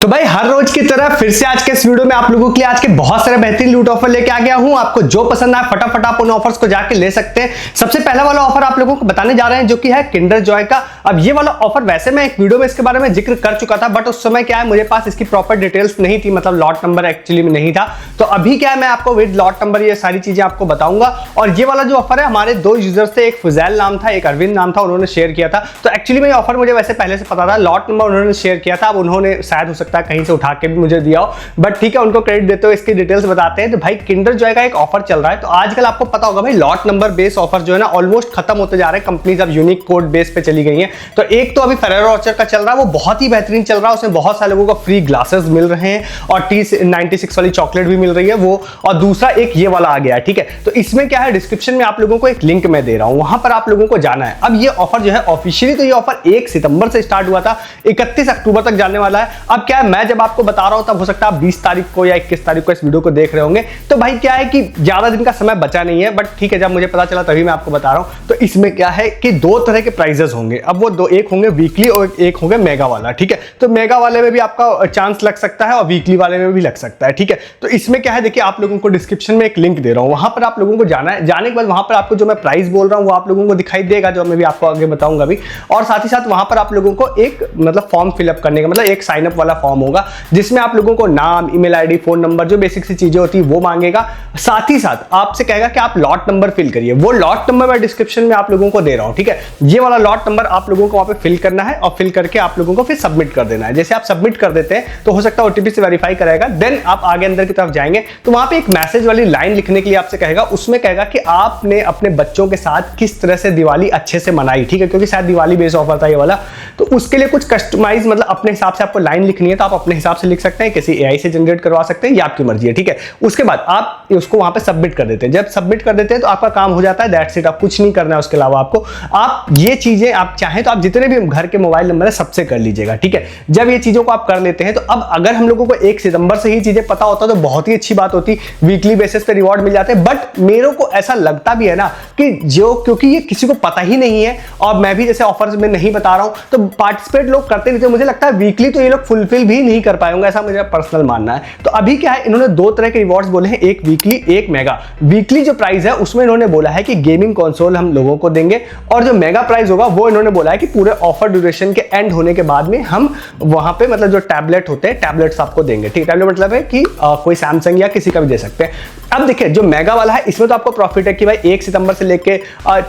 तो भाई हर रोज की तरह फिर से आज के इस वीडियो में आप लोगों के लिए आज के बहुत सारे बेहतरीन लूट ऑफर लेके आ गया हूं। आपको जो पसंद आए फटाफट आप उन ऑफर्स को जाके ले सकते हैं। सबसे पहला वाला ऑफर आप लोगों को बताने जा रहे हैं जो कि है किंडर जॉय का। अब ये वाला ऑफर वैसे मैं एक वीडियो में इसके बारे में जिक्र कर चुका था, बट उस समय क्या है मुझे पास इसकी प्रॉपर डिटेल्स नहीं थी, मतलब लॉट नंबर एक्चुअली में नहीं था। तो अभी क्या है मैं आपको विद लॉट नंबर ये सारी चीजें आपको बताऊंगा। और ये वाला जो ऑफर है हमारे दो यूजर्स थे, एक फुजैल नाम था, एक अरविंद नाम था, उन्होंने शेयर किया था। तो एक्चुअली में ये ऑफर मुझे वैसे पहले से पता था, लॉट नंबर उन्होंने शेयर किया था। अब उन्होंने शायद हो सकता है कहीं से उठा के मुझे दिया हो, बट ठीक है उनको क्रेडिट देते हुए इसकी डिटेल्स बताते हैं। तो भाई किंडर जॉय का एक ऑफर चल रहा है। तो आजकल आपको पता होगा भाई लॉट नंबर बेस ऑफर जो है ना ऑलमोस्ट खत्म होते जा रहे हैं। कंपनीज अब यूनिक कोड बेस पे चली गई हैं। तो एक तो अभी फेरेरो रोचर का चल रहा है, वो बहुत ही बेहतरीन चल रहा है। उसमें बहुत सारे लोगों को फ्री ग्लासेस मिल रहे हैं और T96 वाली चॉकलेट भी मिल रही है वो। और दूसरा एक ये वाला आ गया है, ठीक है। तो इसमें क्या है डिस्क्रिप्शन में आप लोगों को एक लिंक मैं दे रहा हूं, वहां पर आप लोगों को जाना है। अब ये ऑफर जो है ऑफिशियली तो ये ऑफर 1 सितंबर से स्टार्ट हुआ था, 31 अक्टूबर तक जाने वाला है। अब क्या है मैं जब आपको बता रहा हूं तब हो सकता है 20 तारीख को या 21 तारीख को इस वीडियो को देख रहे होंगे। तो भाई क्या है कि ज्यादा दिन का समय बचा नहीं है, बट ठीक है जब मुझे पता चला तभी मैं आपको बता रहा हूं। तो इसमें क्या है कि दो तरह के प्राइजेस होंगे। अब वो दो, एक होंगे वीकली और एक होंगे मेगा वाला, ठीक है। तो मेगा वाले में भी आपका चांस लग सकता है और वीकली वाले में भी लग सकता है, ठीक है। तो इसमें क्या है देखिए आप लोगों को डिस्क्रिप्शन में एक लिंक दे रहा हूं, वहां पर आप लोगों को जाना है। जाने के बाद वहां पर आपको जो मैं प्राइस बोल रहा हूं वो आप लोगों को दिखाई देगा, जो मैं भी आपको आगे बताऊंगा भी। और साथ ही साथ वहां पर आप लोगों को एक मतलब फॉर्म फिलअप करने का मतलब एक साइन अप वाला फॉर्म होगा, जिसमें आप लोगों को नाम, ईमेल आईडी, फोन नंबर, जो बेसिक सी चीजें होती है वो मांगेगा। साथ ही साथ आपसे कहेगा कि आप लॉट नंबर फिल करिए। वो लॉट नंबर मैं डिस्क्रिप्शन में आप लोगों को दे रहा हूं, ठीक है। ये वाला लॉट नंबर आप लोगों को वहां पे फिल करना है और फिल करके आप लोगों को फिर सबमिट कर देना है। जैसे आप सबमिट कर देते हैं तो हो सकता है ओटीपी से वेरीफाई कराएगा, देन आप आगे अंदर की तरफ जाएंगे तो वहां पे एक मैसेज वाली लाइन लिखने के लिए आपसे कहेगा। उसमें कहेगा कि आपने अपने बच्चों के साथ किस तरह से दिवाली अच्छे से मनाई, ठीक है, क्योंकि शायद दिवाली बेस ऑफर था ये वाला। तो उसके लिए कुछ कस्टमाइज मतलब अपने हिसाब से आपको लाइन लिखनी है, तो आप अपने हिसाब से लिख सकते हैं, किसी एआई से जनरेट करवा सकते हैं, ये आपकी मर्जी है, ठीक है। उसके बाद आप उसको वहां पे सबमिट कर देते हैं। जब सबमिट कर देते हैं तो आपका काम हो जाता है, दैट्स इट। आप कुछ नहीं करना है उसके अलावा आपको। आप ये चीजें आप चाहें तो आप जितने भी घर के मोबाइल नंबर है सबसे कर लीजिएगा, ठीक है। जब ये चीजों को आप कर लेते हैं तो अब अगर हम लोगों को 1 सितंबर से ही चीजें पता होता तो बहुत ही अच्छी बात होती, वीकली बेसिस पे रिवॉर्ड मिल जाते। बट मेरे को ऐसा लगता भी है ना कि जो क्योंकि ये किसी को पता ही नहीं है और मैं भी जैसे ऑफर्स में नहीं बता रहा हूं तो पार्टिसिपेट लोग करते नहीं थे। मुझे लगता है वीकली तो ये लोग फुलफिल भी नहीं कर पाएंगे, ऐसा मेरा पर्सनल मानना है। तो अभी क्या है इन्होंने दो तरह के रिवॉर्ड्स बोले हैं, एक वीकली एक मेगा। वीकली जो प्राइस है उसमें इन्होंने बोला है कि गेमिंग कंसोल हम लोगों को देंगे, और जो मेगा प्राइस होगा वो इन्होंने बोला है कि पूरे ऑफर ड्यूरेशन के एंड होने के बाद में हम वहां पे मतलब जो टैबलेट होते हैं टैबलेट्स आपको देंगे, ठीक है। टैबलेट मतलब है कि कोई सैमसंग या किसी का भी दे सकते हैं। अब देखिए जो मेगा वाला है इसमें तो आपको प्रॉफिट है कि भाई 1 सितंबर से लेके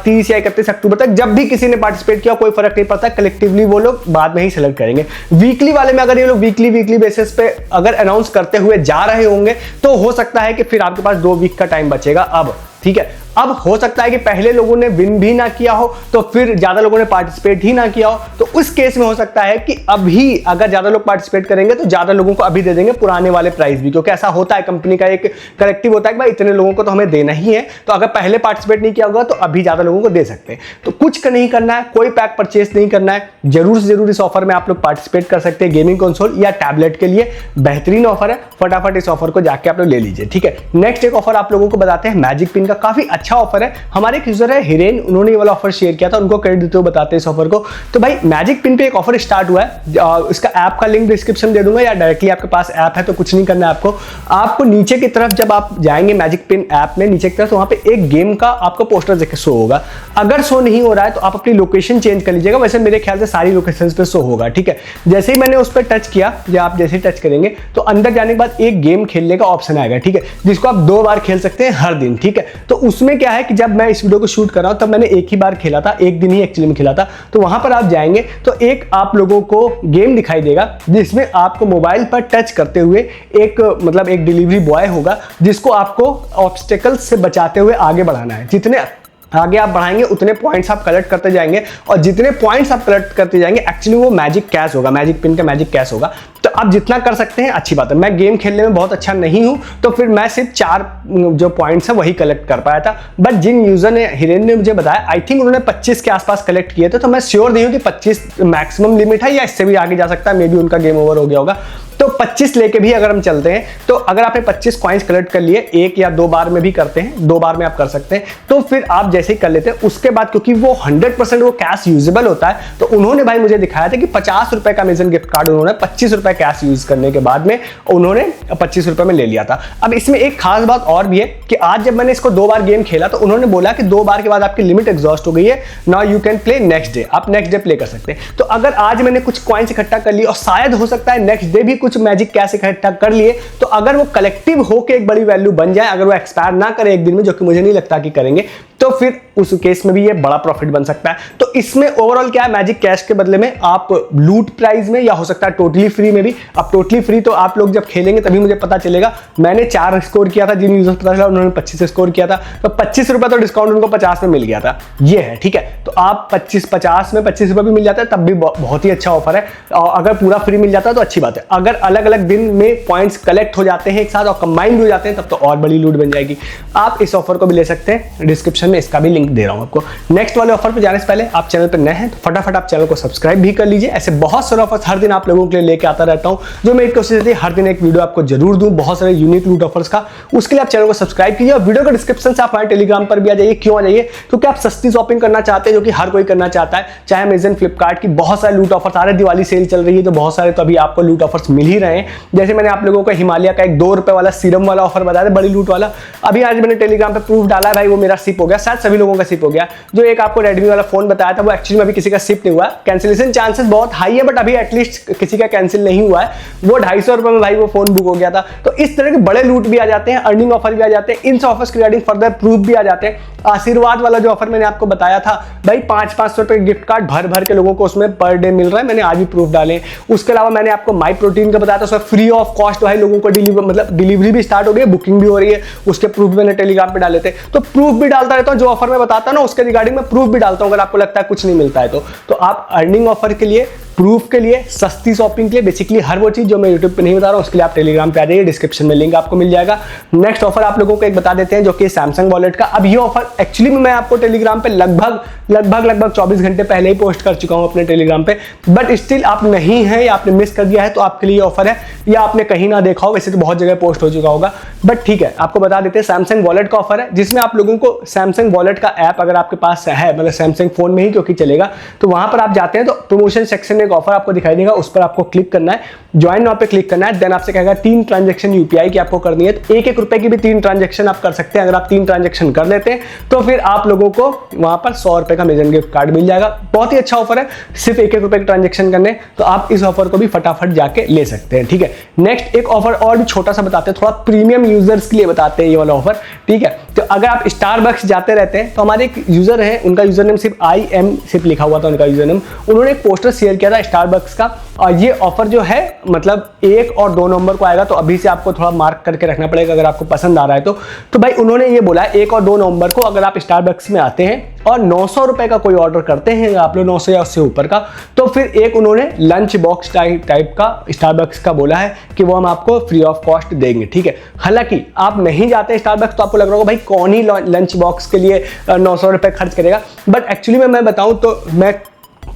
30 या 31 अक्टूबर तक जब भी किसी ने पार्टिसिपेट किया कोई फर्क नहीं पड़ता, कलेक्टिवली वो लोग बाद में ही सेलेक्ट करेंगे। वीकली वाले में अगर ये लोग वीकली बेसिस पे अगर अनाउंस करते हुए जा रहे होंगे तो हो सकता है कि फिर आपके पास 2 वीक का टाइम बचेगा अब, ठीक है। अब हो सकता है कि पहले लोगों ने विन भी ना किया हो तो फिर ज्यादा लोगों ने पार्टिसिपेट ही ना किया हो, तो उस केस में हो सकता है कि अभी अगर ज्यादा लोग पार्टिसिपेट करेंगे तो ज्यादा लोगों को अभी दे देंगे पुराने वाले प्राइस भी, क्योंकि ऐसा होता है कंपनी का एक कलेक्टिव होता है कि भाई इतने लोगों को तो हमें देना ही है, तो अगर पहले पार्टिसिपेट नहीं किया होगा तो अभी ज्यादा लोगों को दे सकते हैं। तो कुछ नहीं करना है, कोई पैक परचेस नहीं करना है, जरूर से जरूर इस ऑफर में आप लोग पार्टिसिपेट कर सकते हैं। गेमिंग कंसोल या टैबलेट के लिए बेहतरीन ऑफर है, फटाफट इस ऑफर को जाके आप लोग ले लीजिए, ठीक है। नेक्स्ट एक ऑफर आप लोगों को बताते हैं मैजिक पिन का, काफी अच्छा ऑफर है। हमारे एक यूजर है हिरेन, उन्होंने ये वाला ऑफर शेयर किया था, उनको क्रेडिट देते हुए बताते हैं इस ऑफर को। तो भाई मैजिक पिन पे एक ऑफर स्टार्ट हुआ है, इसका ऐप का लिंक डिस्क्रिप्शन दे दूंगा या डायरेक्टली आपके पास ऐप है तो कुछ नहीं करना है आपको नीचे की तरफ जब आप जाएंगे मैजिक पिन ऐप में नीचे की तरफ तो वहां पे एक गेम का आपको पोस्टर देख शो होगा। अगर शो नहीं हो रहा है तो आप अपनी लोकेशन चेंज कर लीजिएगा, वैसे मेरे ख्याल से सारी लोकेशन पे शो होगा, ठीक है। जैसे ही मैंने उस पर टच किया या आप जैसे ही टच करेंगे तो अंदर जाने के बाद एक गेम खेलने का ऑप्शन आएगा, ठीक है, जिसको आप 2 बार खेल सकते हैं हर दिन, ठीक है। तो उसमें क्या है कि जब मैं इस वीडियो को शूट कर रहा हूं तब मैंने एक ही बार खेला था, एक दिन ही एक्चुअली में खेला था। तो वहां पर आप जाएंगे तो एक आप लोगों को गेम दिखाई देगा जिसमें आपको मोबाइल पर टच करते हुए एक मतलब एक डिलीवरी बॉय होगा जिसको आपको ऑब्स्टेकल्स से बचाते हुए आगे बढ़ाना है। जितने आगे आप बढ़ाएंगे उतने पॉइंट्स आप कलेक्ट करते जाएंगे और जितने पॉइंट्स आप कलेक्ट करते जाएंगे एक्चुअली वो मैजिक कैश होगा, मैजिक पिन का मैजिक कैश होगा। तो आप जितना कर सकते हैं अच्छी बात है। मैं गेम खेलने में बहुत अच्छा नहीं हूं तो फिर मैं सिर्फ 4 जो पॉइंट्स है वही कलेक्ट कर पाया था, बट जिन यूजर ने हिरेन ने मुझे बताया आई थिंक उन्होंने 25 के आसपास कलेक्ट किए थे। तो मैं श्योर नहीं हूं कि 25 मैक्सिमम लिमिट है या इससे भी आगे जा सकता है, मे बी उनका गेम ओवर हो गया होगा। तो 25 लेके भी अगर हम चलते हैं तो अगर आपने 25 कॉइंस कलेक्ट कर लिए, 1 या 2 बार में भी करते हैं, 2 बार में आप कर सकते हैं, तो फिर आप जैसे ही कर लेते हैं उसके बाद क्योंकि वो 100% वो कैश यूजेबल होता है तो उन्होंने भाई मुझे दिखाया था कि 50 रुपए का अमेजन गिफ्ट कार्ड उन्होंने 25 रुपए रुपए कैश यूज करने के बाद में उन्होंने 25 रुपए में ले लिया था। अब इसमें एक खास बात और भी है कि आज जब मैंने इसको 2 बार गेम खेला तो उन्होंने बोला कि 2 बार के बाद आपकी लिमिट एग्जॉस्ट हो गई है, now you can play next day, आप नेक्स्ट डे प्ले कर सकते हैं। तो अगर आज मैंने कुछ कॉइन्स इकट्ठा कर लिए और शायद हो सकता है नेक्स्ट डे भी कुछ मैजिक कैश इकट्ठा कर लिए, तो अगर वो कलेक्टिव होकर एक बड़ी वैल्यू बन जाए, अगर वो एक्सपायर ना करे एक दिन में, जो कि मुझे नहीं लगता कि करेंगे, तो फिर उस केस में भी ये बड़ा प्रॉफिट बन सकता है। तो इसमें ओवरऑल क्या है, मैजिक कैश के बदले में आप लूट प्राइस में या हो सकता है टोटली फ्री में भी, अब टोटली फ्री तो आप लोग जब खेलेंगे तभी मुझे पता चलेगा। मैंने 4 स्कोर किया था, जिन यूजर्स पता चला उन्होंने 25 स्कोर किया था, तो 25 रुपए तो डिस्काउंट उनको 50 में मिल गया था, ये है, ठीक है। तो आप 50 में 25 रुपए भी मिल जाता है, तब भी बहुत ही अच्छा ऑफर है। और अगर पूरा फ्री मिल जाता है तो अच्छी बात है। अगर अलग अलग दिन में पॉइंट्स कलेक्ट हो जाते हैं एक साथ और कंबाइंड हो जाते हैं, तब तो और बड़ी लूट बन जाएगी। आप इस ऑफर को भी ले सकते हैं, डिस्क्रिप्शन में इसका भी लिंक दे रहा हूं आपको। नेक्स्ट वाले ऑफर पे जाने से पहले आप चैनल पर नए हैं तो फटाफट आप चैनल को सब्सक्राइब भी कर लीजिए। ऐसे बहुत सारे ऑफर्स हर दिन आप लोगों के लिए लेके आता रहता हूं, जो मेरी कोशिश रहती है हर दिन एक वीडियो आपको जरूर दूं, बहुत सारे यूनिक लूट ऑफर्स का। उसके लिए आप चैनल को सब्सक्राइब कीजिए और वीडियो का डिस्क्रिप्शन से आप हमारे टेलीग्राम पर भी आ जाइए। क्यों आ जाइए? क्योंकि आप सस्ती शॉपिंग करना चाहते हैं, जो कि हर कोई करना चाहता है। चाहे अमेजन, फ्लिपकार्ट की बहुत सारे लूट ऑफर्स आ रहे हैं, दिवाली सेल चल रही है तो बहुत सारे तो अभी आपको लूट ऑफर्स मिल ही रहे हैं। जैसे मैंने आप लोगों को हिमालय का एक 2 रुपए वाला सीरम वाला ऑफर बताया था, बड़ी लूट वाला, अभी आज मैंने टेलीग्राम पे प्रूफ डाला है भाई, वो मेरा शिप हो गया, शायद सभी लोगों का शिप हो गया। जो एक आपको रेडमी वाला फोन बताया था वो एक्चुअली में अभी किसी का शिप नहीं हुआ, कैंसिलेशन चांसेस बहुत हाई है, बट अभी एटलीस्ट किसी का कैंसिल नहीं हुआ है। वो 250 रुपए में भाई वो फोन बुक हो गया था। तो इस तरह के बड़े लूट भी आ जाते हैं, अर्निंग ऑफर भी आ जाते हैं, इन ऑफर्स के रिगार्डिंग फर्दर प्रूफ भी आ जाते हैं। आशीर्वाद वाला जो ऑफर मैंने आपको बताया था भाई, 500 रुपए गिफ्ट कार्ड भर भर के लोगों को उसमें पर डे मिल रहा है, मैंने आज भी प्रूफ डाले। उसके अलावा मैंने आपको माई प्रोटीन का बताया था, उसमें फ्री ऑफ कॉस्ट भाई लोगों को डिलीवरी भी स्टार्ट हो गई है, बुकिंग भी हो रही है, उसके प्रूफ भी मैंने टेलीग्राम पे डाले थे। तो प्रूफ भी डालता रहता हूं, जो ऑफर में बताता हूं ना उसके रिगार्डिंग में प्रूफ भी डालता हूं। अगर आपको लगता है कुछ नहीं मिलता है तो आप अर्निंग ऑफर के लिए, प्रूफ के लिए, सस्ती शॉपिंग के लिए, बेसिकली हर वो चीज जो मैं यूट्यूब पे नहीं बता रहा हूं उसके लिए आप टेलीग्राम पे आ जाइए, डिस्क्रिप्शन में लिंक आपको मिल जाएगा। नेक्स्ट ऑफर आप लोगों को एक बता देते हैं, जो कि सैमसंग वॉलेट का। अब ये ऑफर एक्चुअली में मैं आपको टेलीग्राम पे लगभग 24 घंटे पहले ही पोस्ट कर चुका हूं अपने टेलीग्राम पे, बट स्टिल आप नहीं है या आपने मिस कर दिया है तो आपके लिए ऑफर है, या आपने कहीं ना देखा हो, वैसे तो बहुत जगह पोस्ट हो चुका होगा, बट ठीक है आपको बता देते हैं। सैमसंग वॉलेट का ऑफर है, जिसमें आप लोगों को सैमसंग वॉलेट का ऐप अगर आपके पास है, मतलब सैमसंग फोन में ही क्योंकि चलेगा, तो वहां पर आप जाते हैं तो प्रमोशन सेक्शन में एक ऑफर आपको दिखाई देगा, उस पर आपको क्लिक करना है, ज्वाइन नाउ पे क्लिक करना है। देन आपसे कहेगा 3 ट्रांजैक्शन यूपीआई की आपको करनी है, तो 1-1 रुपए की भी 3 ट्रांजैक्शन आप कर सकते हैं। अगर आप 3 ट्रांजैक्शन कर लेते हैं तो फिर आप लोगों को वहां पर 100 रुपए का अमेजन गिफ्ट कार्ड मिल जाएगा। बहुत ही अच्छा ऑफर है, सिर्फ 1-1 रुपए के ट्रांजैक्शन करने, तो आप इस ऑफर को भी फटाफट जाके ले सकते हैं, ठीक है। नेक्स्ट एक ऑफर और भी छोटा सा बताते हैं, थोड़ा प्रीमियम यूजर्स के लिए बताते हैं ये वाला ऑफर, ठीक है। तो अगर आप स्टारबक्स जाते रहते हैं तो हमारे एक यूजर है, उनका यूजर नेम सिर्फ IM सिर्फ लिखा हुआ था उनका यूजर नेम, उन्होंने एक पोस्टर शेयर किया था स्टारबक्स का, और ये ऑफर जो है मतलब 1 और 2 नवंबर को आएगा, तो अभी से आपको थोड़ा मार्क करके रखना पड़ेगा अगर आपको पसंद आ रहा है तो भाई उन्होंने ये बोला 1 और 2 नवंबर को अगर आप स्टारबक्स में आते हैं और 900 रुपए का कोई ऑर्डर करते हैं आप लोग, 900 या उससे ऊपर का, तो फिर एक उन्होंने लंच बॉक्स टाइप का स्टारबक्स का बोला है कि वो हम आपको फ्री ऑफ कॉस्ट देंगे, ठीक है। हालांकि आप नहीं जाते स्टारबक्स तो आपको लग रहा होगा भाई कौन ही लंच बॉक्स के लिए 900 रुपए खर्च करेगा, बट एक्चुअली में मैं बताऊं तो मैं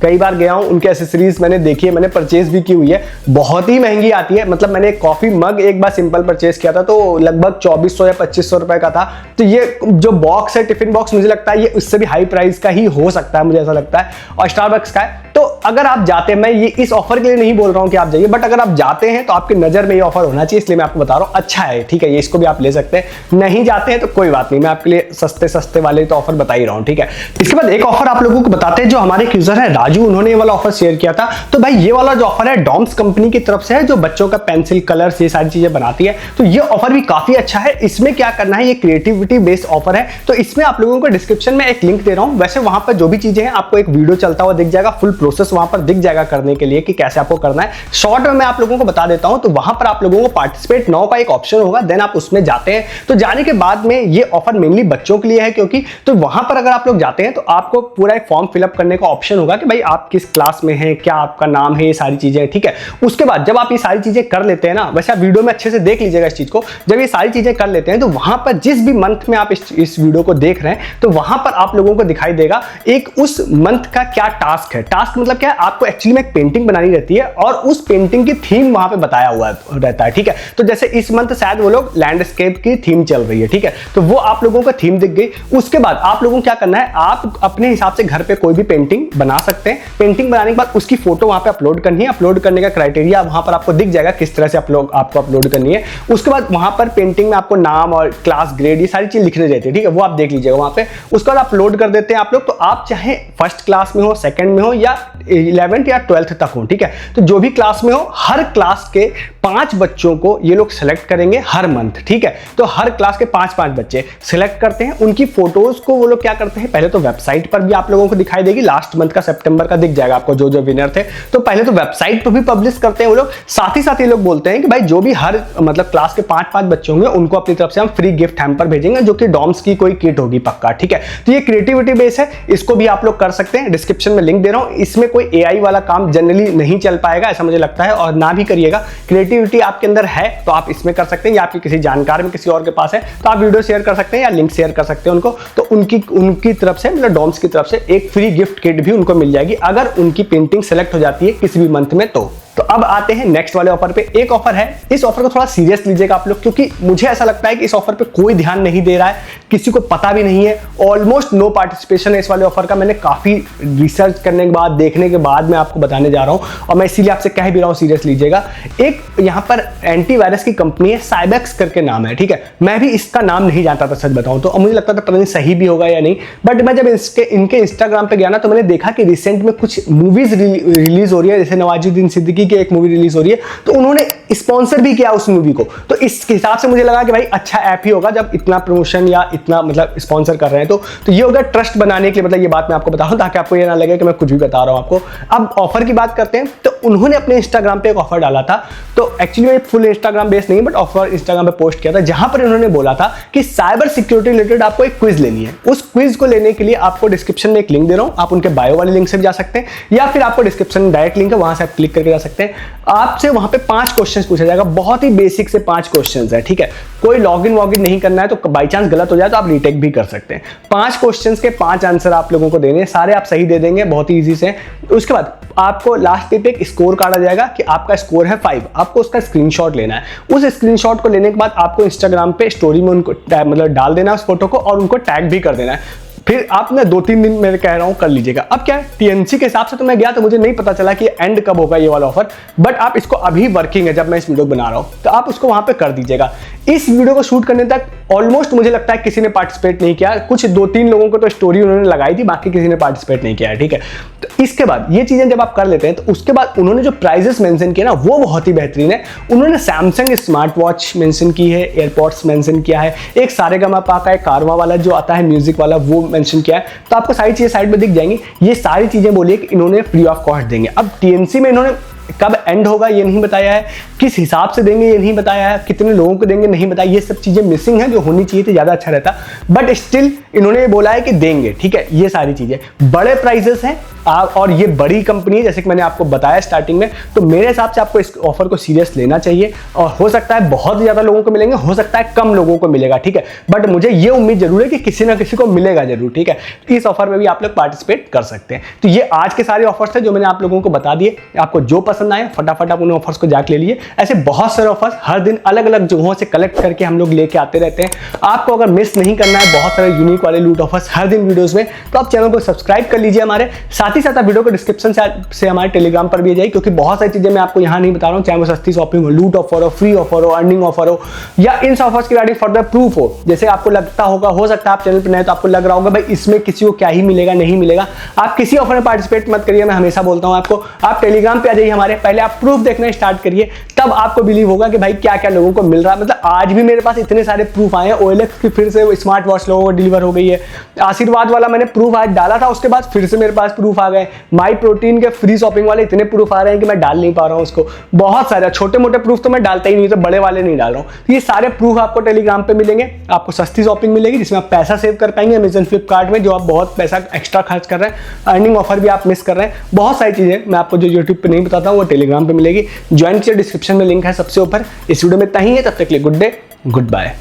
कई बार गया हूं, उनके एसेसरीज मैंने देखी है, मैंने परचेज भी की हुई है, बहुत ही महंगी आती है। मतलब मैंने एक कॉफी मग एक बार सिंपल परचेज किया था तो लगभग 2400 या 2500 रुपए का था। तो ये जो बॉक्स है, टिफिन बॉक्स, मुझे लगता है ये उससे भी हाई प्राइस का ही हो सकता है, मुझे ऐसा लगता है, और स्टारबक्स का है। तो अगर आप जाते हैं, मैं ये इस ऑफर के लिए नहीं बोल रहा हूं कि आप जाइए, बट अगर आप जाते हैं तो आपकी नजर में ये ऑफर होना चाहिए, इसलिए मैं आपको बता रहा हूं, अच्छा है, ठीक है, ये इसको भी आप ले सकते हैं। नहीं जाते हैं तो कोई बात नहीं, मैं आपके लिए सस्ते वाले तो ऑफर बता ही रहा हूं, ठीक है। इसके बाद एक ऑफर आप लोगों को बताते हैं, जो हमारे एक यूजर है राजू, उन्होंने ये वाला ऑफर शेयर किया था। तो भाई ये वाला जो ऑफर है डॉम्स कंपनी की तरफ से है, जो बच्चों का पेंसिल, कलर्स, ये सारी चीजें बनाती है। तो ये ऑफर भी काफी अच्छा है। इसमें क्या करना है, ये क्रिएटिविटी बेस्ड ऑफर है, तो इसमें आप लोगों को डिस्क्रिप्शन में एक लिंक दे रहा हूं। वैसे वहां पर जो भी चीजें हैं आपको एक वीडियो चलता हुआ दिख जाएगा, फुल प्रोसेस वहां पर दिख जाएगा करने के लिए कि कैसे आपको करना है। शॉर्ट में मैं आप लोगों को बता देता हूं। तो वहां पर आप लोगों को पार्टिसिपेट नाउ का एक ऑप्शन होगा, देन आप उसमें जाते हैं। तो जाने के बाद में ये ऑफर मेनली बच्चों के लिए है, क्योंकि तो वहां पर अगर आप लोग जाते हैं तो आपको पूरा एक फॉर्म फिलअप करने का ऑप्शन होगा कि भाई आप किस क्लास में हैं, क्या आपका नाम है, ये सारी चीजें, ठीक है। उसके बाद जब आप ये सारी चीजें कर लेते हैं ना, वैसे आप वीडियो में अच्छे से देख लीजिएगा इस चीज को, जब ये सारी चीजें कर लेते हैं तो वहां पर जिस भी मंथ में आप इस वीडियो को देख रहे हैं तो वहां पर आप लोगों को दिखाई देगा एक उस मंथ का क्या टास्क है। टास्क मतलब क्या क्या है, आपको एक्चुअली में एक पेंटिंग बनानी रहती है और उस पेंटिंग की थीम वहां पे बताया हुआ रहता है, ठीक है। तो जैसे इस मंथ शायद वो लोग लैंडस्केप की थीम चल रही है, ठीक है, तो वो आप लोगों को थीम दिख गई। उसके बाद आप लोगों को क्या करना है, आप अपने हिसाब से घर पे कोई भी पेंटिंग बना सकते हैं। पेंटिंग बनाने के बाद उसकी फोटो वहां पे अपलोड करनी है। अपलोड करने का क्राइटेरिया वहां पर आपको दिख जाएगा किस तरह से आपको अपलोड करनी है। उसके बाद वहां पर पेंटिंग में आपको नाम और क्लास, ग्रेड, ये सारी चीज लिखने रहती है, ठीक है, वो आप देख लीजिएगा वहां पे। उसके बाद अपलोड कर देते हैं आप लोग। तो आप चाहे फर्स्ट क्लास में हो, सेकंड में हो या 11th या 12th तक हो, ठीक है, तो जो भी क्लास में हो, हर क्लास के 5 बच्चों को ये लोग सेलेक्ट करेंगे हर मंथ, ठीक है। तो हर क्लास के 5-5 बच्चे सेलेक्ट करते हैं। उनकी फोटोज को वो लोग क्या करते हैं, पहले तो वेबसाइट पर भी आप लोगों को दिखाई देगी, लास्ट मंथ का सितंबर का दिख जाएगा आपको जो जो विनर थे। तो पहले तो वेबसाइट पर भी पब्लिश करते हैं वो लोग। साथ ही साथ ये लोग बोलते हैं कि भाई जो भी हर मतलब क्लास के 5-5 बच्चे होंगे उनको अपनी तरफ से हम फ्री गिफ्ट हैम्पर भेजेंगे, जो कि डॉम्स की कोई किट होगी पक्का, ठीक है। तो ये क्रिएटिविटी बेस है, इसको भी आप लोग कर सकते हैं। डिस्क्रिप्शन में लिंक दे रहा हूं। इसमें कोई एआई वाला काम जनरली नहीं चल पाएगा ऐसा मुझे लगता है, और ना भी करिएगा। क्रिएटिविटी आपके अंदर है तो आप इसमें कर सकते हैं, या आपके किसी जानकार में किसी और के पास है तो आप वीडियो शेयर कर सकते हैं या लिंक शेयर कर सकते हैं उनको। तो उनकी तरफ से मतलब डॉम्स की तरफ से एक फ्री गिफ्ट किट भी उनको मिल जाएगी अगर उनकी पेंटिंग सेलेक्ट हो जाती है किसी भी मंथ में। तो अब आते हैं नेक्स्ट वाले ऑफर पे। एक ऑफर है, इस ऑफर को थोड़ा सीरियस लीजिएगा आप लोग, क्योंकि मुझे ऐसा लगता है कि इस ऑफर पे कोई ध्यान नहीं दे रहा है, किसी को पता भी नहीं है। ऑलमोस्ट नो पार्टिसिपेशन है इस वाले ऑफर का। मैंने काफी रिसर्च करने के बाद, देखने के बाद मैं आपको बताने जा रहा हूं, और मैं इसीलिए आपसे कह भी रहा हूं सीरियस लीजिएगा। एक यहां पर एंटीवायरस की कंपनी है, साइबेक्स करके नाम है, ठीक है। मैं भी इसका नाम नहीं जानता था सच बताऊं तो, मुझे लगता था पता नहीं सही भी होगा या नहीं, बट मैं जब इनके इंस्टाग्राम पे गया ना तो मैंने देखा कि रिसेंट में कुछ मूवीज रिलीज हो रही है, जैसे नवाजुद्दीन सिद्दीकी की एक मूवी रिलीज हो रही है, तो उन्होंने स्पॉन्सर भी किया उस मूवी को। तो इस हिसाब से मुझे लगा कि भाई अच्छा ऐप ही होगा जब इतना प्रमोशन या इतना मतलब स्पॉन्सर कर रहे हैं। तो ये होगा ट्रस्ट बनाने के लिए, मतलब ये बात मैं आपको बता रहा हूं ताकि आपको ये ना लगे कि मैं कुछ भी बता रहा हूं आपको। अब ऑफर की बात करते हैं, तो उन्होंने अपने इंस्टाग्राम पे एक ऑफर डाला था। तो एक्चुअली ये फुल इंस्टाग्राम बेस नहीं, बट ऑफर इंस्टाग्राम पे पोस्ट किया था, जहां पर उन्होंने बोला था कि साइबर सिक्योरिटी रिलेटेड आपको एक क्विज लेनी है। उस क्विज को लेने के लिए आपको डिस्क्रिप्शन में एक लिंक दे रहा हूं, आप उनके बायो वाले लिंक से भी जा सकते हैं, या फिर आपको डिस्क्रिप्शन में डायरेक्ट लिंक है, वहां से आप क्लिक करके जा सकते हैं। आपसे वहां पे 5 क्वेश्चंस पूछा जाएगा, बहुत ही बेसिक से 5 क्वेश्चंस है, ठीक है। कोई लॉगिन वॉगिन नहीं करना है, तो बाई चांस गलत हो जाए तो आप रीटेक भी कर सकते हैं। 5 क्वेश्चंस के 5 आंसर आप लोगों को देने, सारे आप सही दे देंगे, बहुत ही इजी से। उसके बाद आपको लास्ट पे एक स्कोर कार्ड आ जाएगा कि आपका स्कोर है 5, आपको उसका स्क्रीनशॉट लेना है। उस स्क्रीनशॉट को लेने के बाद आपको इंस्टाग्राम पे स्टोरी में उनको मतलब डाल देना है उस फोटो को, और उनको टैग भी कर देना है। फिर आप ना 2-3 दिन मैं कह रहा हूं कर लीजिएगा। अब क्या है, टीएनसी के हिसाब से तो मैं गया तो मुझे नहीं पता चला कि एंड कब होगा ये वाला ऑफर, बट आप इसको अभी वर्किंग है जब मैं इस वीडियो बना रहा हूं, तो आप उसको वहां पे कर दीजिएगा। इस वीडियो को शूट करने तक ऑलमोस्ट मुझे लगता है किसी ने पार्टिसिपेट नहीं किया। कुछ 2-3 लोगों को तो स्टोरी उन्होंने लगाई थी, बाकी किसी ने पार्टिसिपेट नहीं किया है, ठीक है। तो इसके बाद ये चीजें जब आप कर लेते हैं, तो उसके बाद उन्होंने जो प्राइजेस मेंशन किए ना वो बहुत ही बेहतरीन है। उन्होंने सैमसंग स्मार्ट वॉच मेंशन की है, एयरपॉड्स मेंशन किया है, एक सारेगामापा का एक कारवा वाला जो आता है म्यूजिक वाला वो मेंशन किया है। तो आपको सारी चीजें साइड में दिख जाएंगी। ये सारी चीजें बोलिए कि इन्होंने फ्री ऑफ कॉस्ट देंगे। अब टीएनसी में इन्होंने कब एंड होगा ये नहीं बताया है, किस हिसाब से देंगे ये नहीं बताया है, कितने लोगों को देंगे नहीं बताया। ये सब चीजें मिसिंग है, जो होनी चाहिए थी ज्यादा अच्छा रहता, बट स्टिल इन्होंने ये बोला है कि देंगे, ठीक है। ये सारी चीजें बड़े प्राइजेस हैं और ये बड़ी कंपनी है जैसे कि मैंने आपको बताया स्टार्टिंग में। तो मेरे हिसाब से आपको इस ऑफर को सीरियस लेना चाहिए, और हो सकता है बहुत ज्यादा लोगों को मिलेंगे, हो सकता है कम लोगों को मिलेगा, ठीक है, बट मुझे ये उम्मीद जरूर है कि किसी ना किसी को मिलेगा जरूर, ठीक है। इस ऑफर में भी आप लोग पार्टिसिपेट कर सकते हैं। तो ये आज के सारे ऑफर्स थे जो मैंने आप लोगों को बता दिए। आपको जो पसंद आए फटाफट आप उन ऑफर्स को जाके ले लिए। ऐसे बहुत सारे ऑफर्स हर दिन अलग अलग जगहों से कलेक्ट करके हम लोग लेके आते रहते हैं। आपको अगर मिस नहीं करना है बहुत सारे यूनिक वाले लूट ऑफर्स हर दिन वीडियोस में, तो आप चैनल को सब्सक्राइब कर लीजिए हमारे। साथ ही साथ आप वीडियो को डिस्क्रिप्शन से हमारे टेलीग्राम पर भी जाइए, क्योंकि बहुत सारी चीजें मैं आपको यहां नहीं बता रहा हूं, चाहे वो सस्ती शॉपिंग हो, लूट ऑफर हो, फ्री ऑफर हो, अर्निंग ऑफर हो, या इन ऑफर्स की रिगार्डिंग फर्दर प्रूफ हो। जैसे आपको लगता होगा, हो सकता है आप चैनल पर नए तो आपको लग रहा होगा भाई इसमें किसी को क्या ही मिलेगा, नहीं मिलेगा। आप किसी ऑफर में पार्टिसिपेट मत करिए, मैं हमेशा बोलता हूं आपको। आप टेलीग्राम पे आ जाइए हमारे, पहले आप प्रूफ देखना स्टार्ट करिए, तब आपको बिलीव होगा कि भाई क्या क्या लोगों को मिल रहा है। मतलब आज भी मेरे पास इतने सारे प्रूफ आए हैं। OLX की फिर से स्मार्ट वॉच लोगों को डिलीवर हो गई है। आशीर्वाद वाला मैंने प्रूफ आज डाला था, उसके बाद फिर से मेरे पास प्रूफ आ गए। माई प्रोटीन के फ्री शॉपिंग वाले इतने प्रूफ आ रहे हैं कि मैं डाल नहीं पा रहा हूं उसको। बहुत सारे छोटे मोटे प्रूफ तो मैं डालता ही नहीं, तो बड़े वाले नहीं डाल रहा हूं। ये सारे प्रूफ आपको टेलीग्राम पे मिलेंगे। आपको सस्ती शॉपिंग मिलेगी जिसमें आप पैसा सेव कर पाएंगे। अमेजन, फ्लिपकार्ट में जो आप बहुत पैसा एक्स्ट्रा खर्च कर रहे हैं, अर्निंग ऑफर भी आप मिस कर रहे हैं। बहुत सारी चीजें मैं आपको जो यूट्यूब पे नहीं बताता हूं वो टेलीग्राम पे मिलेगी। ज्वाइन कीजिए, डिस्क्रिप्शन में लिंक है सबसे ऊपर। इस वीडियो में इतना ही है, तब तक के लिए गुड डे, गुड बाय।